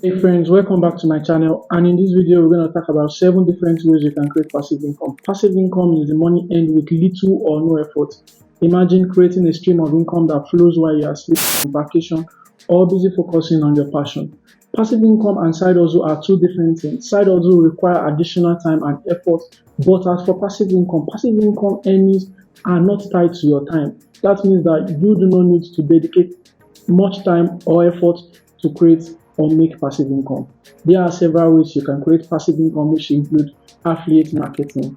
Hey friends, welcome back to my channel, and in this video we're going to talk about 7 different ways you can create passive income. Passive income is the money earned with little or no effort. Imagine creating a stream of income that flows while you are sleeping, on vacation, or busy focusing on your passion. Passive income and side hustle are two different things. Side hustle require additional time and effort, but as for passive income earnings are not tied to your time. That means that you do not need to dedicate much time or effort to create or make passive income. There are several ways you can create passive income, which include affiliate marketing.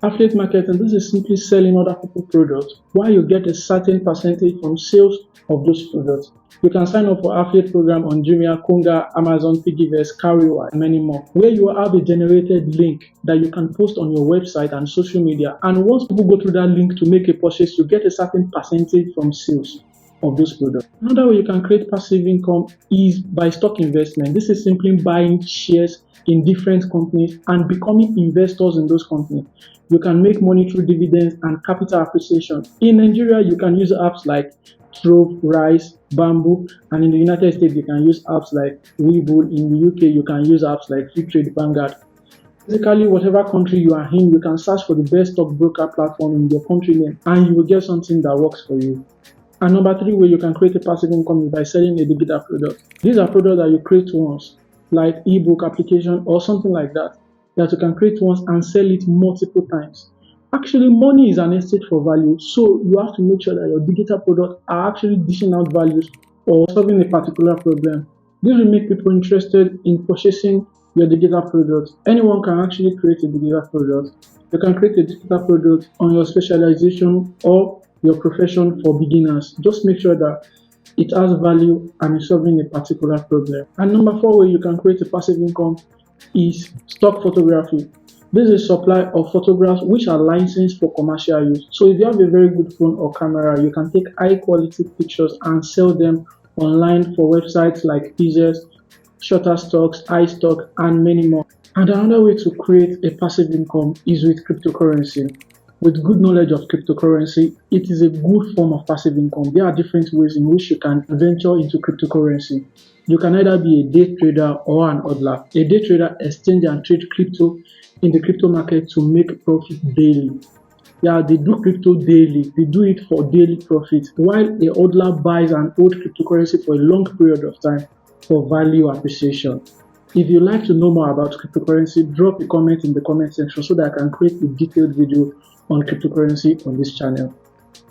Affiliate marketing, this is simply selling other people's products while you get a certain percentage from sales of those products. You can sign up for affiliate program on Jumia, Konga, Amazon, Piggyverse, Carryover, and many more, where you have a generated link that you can post on your website and social media. And once people go through that link to make a purchase, you get a certain percentage from sales of those products. Another way you can create passive income is by stock investment. This is simply buying shares in different companies and becoming investors in those companies. You can make money through dividends and capital appreciation. In Nigeria, you can use apps like Trove, Rise, Bamboo, and in the United States, you can use apps like Webull. In the UK, you can use apps like Free Trade Vanguard. Basically, whatever country you are in, you can search for the best stockbroker platform in your country name, and you will get something that works for you. And number 3 way you can create a passive income is by selling a digital product. These are products that you create once, like ebook application or something like that you can create once and sell it multiple times. Actually, money is an estate for value, so you have to make sure that your digital products are actually dishing out values or solving a particular problem. This will make people interested in purchasing your digital product. Anyone can actually create a digital product. You can create a digital product on your specialization or your profession for beginners. Just make sure that it has value and is solving a particular problem. And number 4 way you can create a passive income is stock photography. This is supply of photographs which are licensed for commercial use. So if you have a very good phone or camera, you can take high quality pictures and sell them online for websites like Pinterest, Shutterstocks, iStock, and many more. And another way to create a passive income is with cryptocurrency. With good knowledge of cryptocurrency, it is a good form of passive income. There are different ways in which you can venture into cryptocurrency. You can either be a day trader or an hodler. A day trader exchange and trade crypto in the crypto market to make profit daily. Yeah, they do crypto daily. They do it for daily profit, while a hodler buys and holds cryptocurrency for a long period of time for value appreciation. If you'd like to know more about cryptocurrency, drop a comment in the comment section so that I can create a detailed video on cryptocurrency on this channel.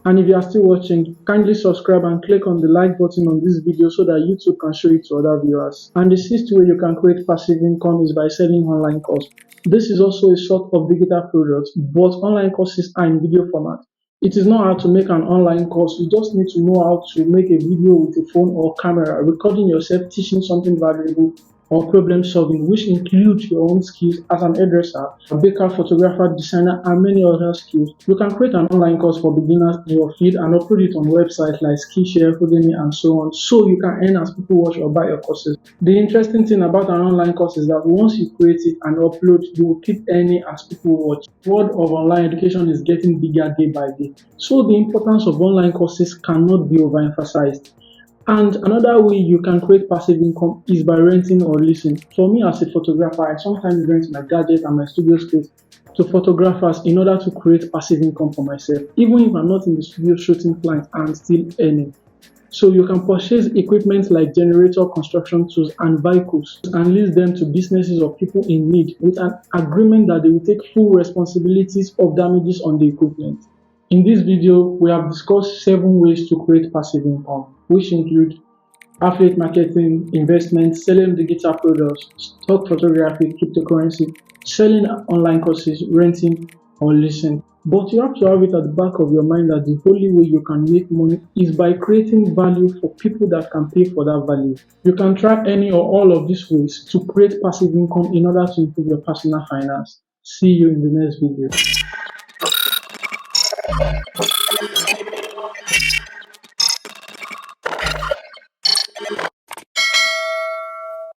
And if you are still watching, kindly subscribe and click on the like button on this video so that YouTube can show it to other viewers. And the 6th way you can create passive income is by selling online courses. This is also a sort of digital product, but online courses are in video format. It is not hard to make an online course. You just need to know how to make a video with a phone or camera, recording yourself teaching something valuable or problem solving, which includes your own skills as an hairdresser, a baker, photographer, designer, and many other skills. You can create an online course for beginners in your field and upload it on websites like Skillshare, Udemy, and so on, so you can earn as people watch or buy your courses. The interesting thing about an online course is that once you create it and upload, you will keep earning as people watch. The world of online education is getting bigger day by day, so the importance of online courses cannot be overemphasized. And another way you can create passive income is by renting or leasing. For me as a photographer, I sometimes rent my gadget and my studio space to photographers in order to create passive income for myself. Even if I'm not in the studio shooting clients, I'm still earning. So you can purchase equipment like generator, construction tools, and vehicles and lease them to businesses or people in need with an agreement that they will take full responsibilities of damages on the equipment. In this video, we have discussed 7 ways to create passive income, which include affiliate marketing, investment, selling digital products, stock photography, cryptocurrency, selling online courses, renting, or leasing. But you have to have it at the back of your mind that the only way you can make money is by creating value for people that can pay for that value. You can try any or all of these ways to create passive income in order to improve your personal finance. See you in the next video.